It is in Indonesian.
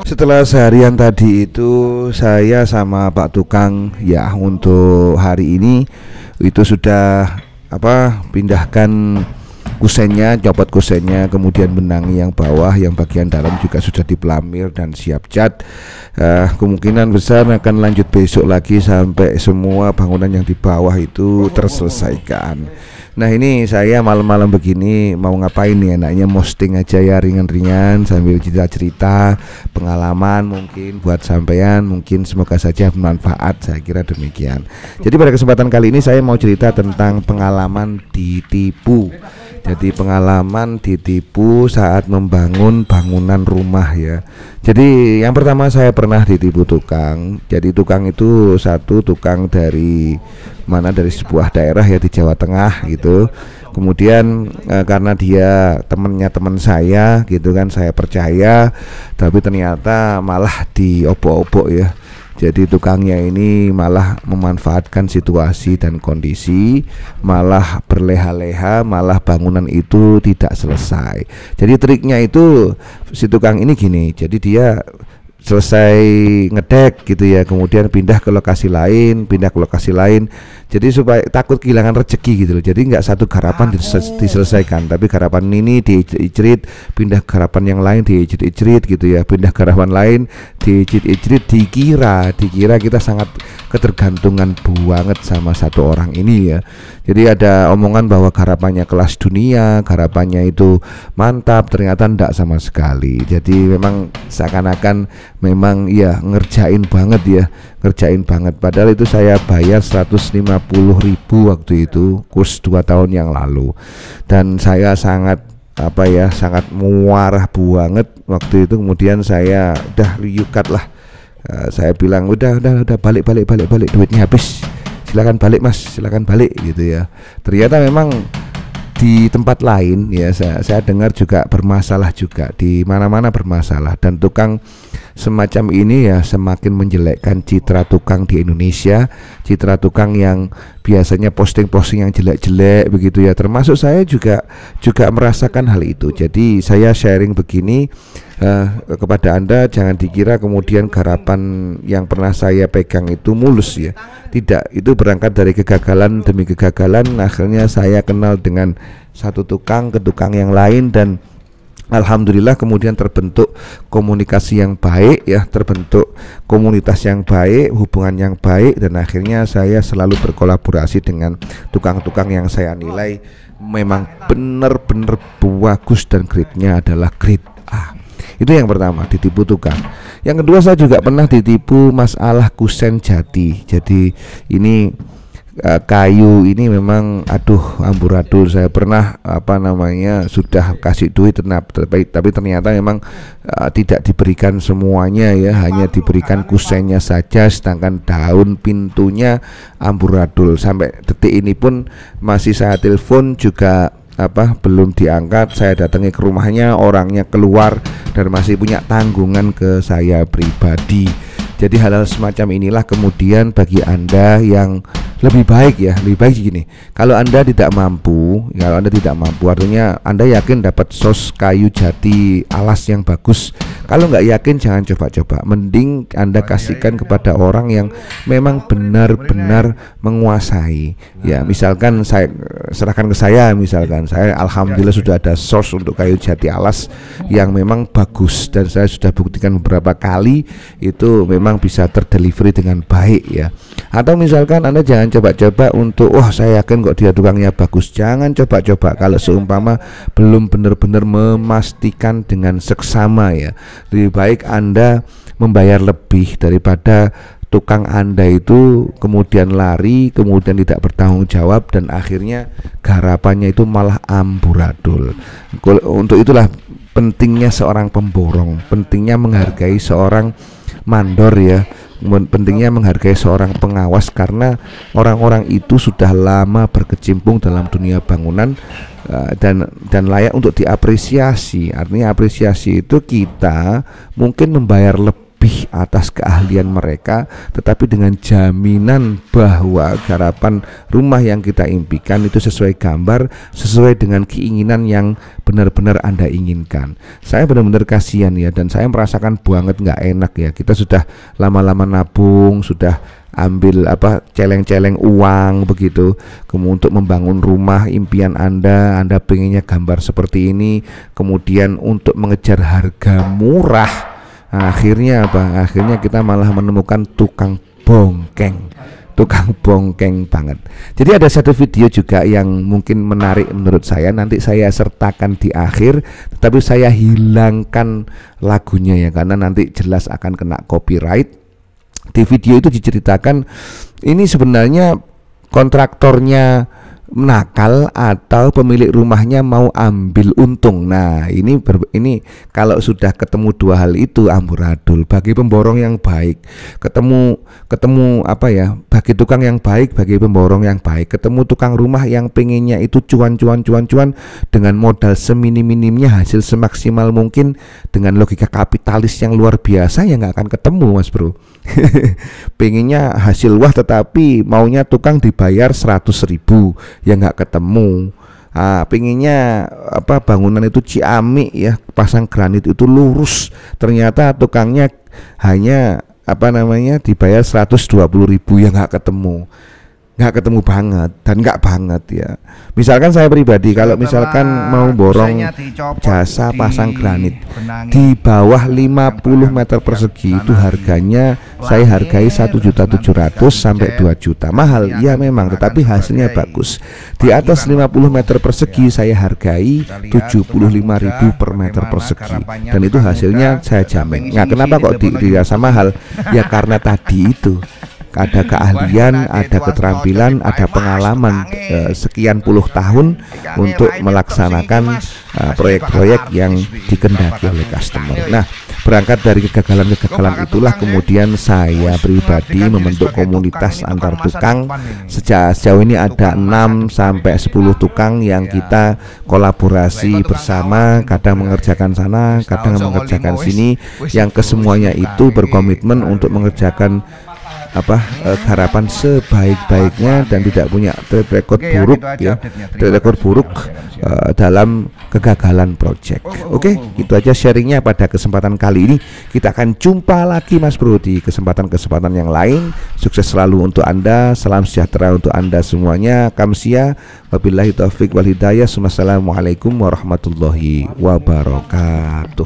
Setelah seharian tadi itu saya sama Pak Tukang ya untuk hari ini itu sudah pindahkan kusennya, copot kusennya, kemudian benang yang bawah, yang bagian dalam juga sudah dipelamir dan siap cat. Kemungkinan besar akan lanjut besok lagi sampai semua bangunan yang di bawah itu terselesaikan. Nah ini saya malam-malam begini mau ngapain nih, enaknya posting aja ya ringan-ringan sambil cerita-cerita pengalaman mungkin buat sampean, mungkin semoga saja bermanfaat, saya kira demikian. Jadi pada kesempatan kali ini saya mau cerita tentang pengalaman ditipu. Jadi pengalaman ditipu saat membangun bangunan rumah ya. Jadi yang pertama saya pernah ditipu tukang. Jadi tukang itu satu tukang dari dari sebuah daerah ya di Jawa Tengah gitu. Kemudian karena dia temennya teman saya gitu kan, saya percaya, tapi ternyata malah diobok-obok ya. Jadi tukangnya ini malah memanfaatkan situasi dan kondisi, malah berleha-leha, malah bangunan itu tidak selesai. Jadi triknya itu si tukang ini gini, jadi dia selesai ngedek gitu ya, kemudian pindah ke lokasi lain, jadi supaya takut kehilangan rezeki gitu loh. Jadi nggak satu garapan diselesaikan, tapi garapan ini diicrit, pindah ke garapan yang lain diicrit gitu ya, pindah ke garapan lain diicrit, dikira kita sangat ketergantungan banget sama satu orang ini ya. Jadi ada omongan bahwa garapannya kelas dunia, garapannya itu mantap, ternyata enggak sama sekali. Jadi memang seakan-akan memang ya ngerjain banget. Padahal itu saya bayar 150.000 waktu itu, kurs 2 tahun yang lalu. Dan saya sangat sangat muarah banget waktu itu. Kemudian saya udah liukat lah. Saya bilang udah balik, duitnya habis, silakan balik mas, silakan balik gitu ya. Ternyata memang di tempat lain ya saya dengar juga bermasalah, juga di mana-mana bermasalah, dan tukang semacam ini ya semakin menjelekkan citra tukang di Indonesia, citra tukang yang biasanya posting-posting yang jelek-jelek begitu ya. Termasuk saya juga merasakan hal itu. Jadi saya sharing begini kepada Anda, jangan dikira kemudian garapan yang pernah saya pegang itu mulus ya. Tidak, itu berangkat dari kegagalan demi kegagalan. Akhirnya saya kenal dengan satu tukang ke tukang yang lain, dan alhamdulillah kemudian terbentuk komunikasi yang baik ya, terbentuk komunitas yang baik, hubungan yang baik, dan akhirnya saya selalu berkolaborasi dengan tukang-tukang yang saya nilai memang benar-benar bagus dan grade-nya adalah grade A. Itu yang pertama, ditipu tukang. Yang kedua, saya juga pernah ditipu masalah kusen jati. Jadi ini kayu ini memang amburadul. Saya pernah sudah kasih duit tapi ternyata memang tidak diberikan semuanya ya, hanya diberikan kusennya saja, sedangkan daun pintunya amburadul. Sampai detik ini pun masih saya telepon juga belum diangkat. Saya datangi ke rumahnya, orangnya keluar dan masih punya tanggungan ke saya pribadi. Jadi hal-hal semacam inilah kemudian bagi Anda yang lebih baik gini. Kalau Anda tidak mampu, artinya Anda yakin dapat sos kayu jati alas yang bagus. Kalau nggak yakin jangan coba-coba. Mending Anda kasihkan kepada orang yang memang benar-benar menguasai. Ya, misalkan saya serahkan ke saya, saya alhamdulillah sudah ada sos untuk kayu jati alas yang memang bagus, dan saya sudah buktikan beberapa kali itu memang bisa terdelivery dengan baik ya. Atau misalkan Anda jangan coba-coba untuk saya yakin kok dia tukangnya bagus. Jangan coba-coba kalau seumpama belum benar-benar memastikan dengan seksama ya. Lebih baik Anda membayar lebih daripada tukang Anda itu kemudian lari, kemudian tidak bertanggung jawab, dan akhirnya garapannya itu malah amburadul. Untuk itulah pentingnya seorang pemborong, pentingnya menghargai seorang mandor ya, pentingnya menghargai seorang pengawas, karena orang-orang itu sudah lama berkecimpung dalam dunia bangunan dan layak untuk diapresiasi. Artinya apresiasi itu kita mungkin membayar lebih lebih atas keahlian mereka, tetapi dengan jaminan bahwa garapan rumah yang kita impikan itu sesuai gambar, sesuai dengan keinginan yang benar-benar Anda inginkan. Saya benar-benar kasihan ya, dan saya merasakan banget nggak enak ya. Kita sudah lama-lama nabung, sudah ambil celeng-celeng uang begitu untuk membangun rumah impian Anda pengennya gambar seperti ini, kemudian untuk mengejar harga murah, akhirnya kita malah menemukan tukang bongkeng banget. Jadi ada satu video juga yang mungkin menarik menurut saya, nanti saya sertakan di akhir, tetapi saya hilangkan lagunya ya, karena nanti jelas akan kena copyright. Di video itu diceritakan ini sebenarnya kontraktornya nakal atau pemilik rumahnya mau ambil untung. Nah, ini kalau sudah ketemu dua hal itu amburadul. Bagi pemborong yang baik, ketemu bagi tukang yang baik, bagi pemborong yang baik, ketemu tukang rumah yang pengennya itu cuan dengan modal seminim-minimnya, hasil semaksimal mungkin, dengan logika kapitalis yang luar biasa, ya nggak akan ketemu, Mas Bro. Pengennya hasil wah, tetapi maunya tukang dibayar 100.000, ya nggak ketemu. Pengennya bangunan itu ciamik ya, pasang granit itu lurus, ternyata tukangnya hanya dibayar 120.000, ya nggak ketemu banget, dan nggak banget ya. Misalkan saya pribadi, kalau misalkan mau borong jasa pasang granit di bawah 50 meter persegi, itu harganya saya hargai 1.700.000 sampai 2 juta. Mahal ya memang, tetapi hasilnya bagus. Di atas 50 meter persegi saya hargai 75.000 per meter persegi, dan itu hasilnya saya jamin. Nah, kenapa kok dirasa mahal? Ya karena tadi itu ada keahlian, ada keterampilan, ada pengalaman sekian puluh tahun untuk melaksanakan proyek-proyek yang dikehendaki oleh customer. Nah, berangkat dari kegagalan-kegagalan itulah kemudian saya pribadi membentuk komunitas antar tukang. Sejauh ini ada 6 sampai 10 tukang yang kita kolaborasi bersama, kadang mengerjakan sana, kadang mengerjakan sini, yang kesemuanya itu berkomitmen untuk mengerjakan harapan sebaik-baiknya dan tidak punya track record buruk ya, track record buruk dalam kegagalan project. Oke, itu aja sharingnya pada kesempatan kali ini. Kita akan jumpa lagi Mas Bro di kesempatan-kesempatan yang lain. Sukses selalu untuk Anda, salam sejahtera untuk Anda semuanya. Kamsia, wabillahi taufik wal hidayah. Wassalamualaikum warahmatullahi wabarakatuh.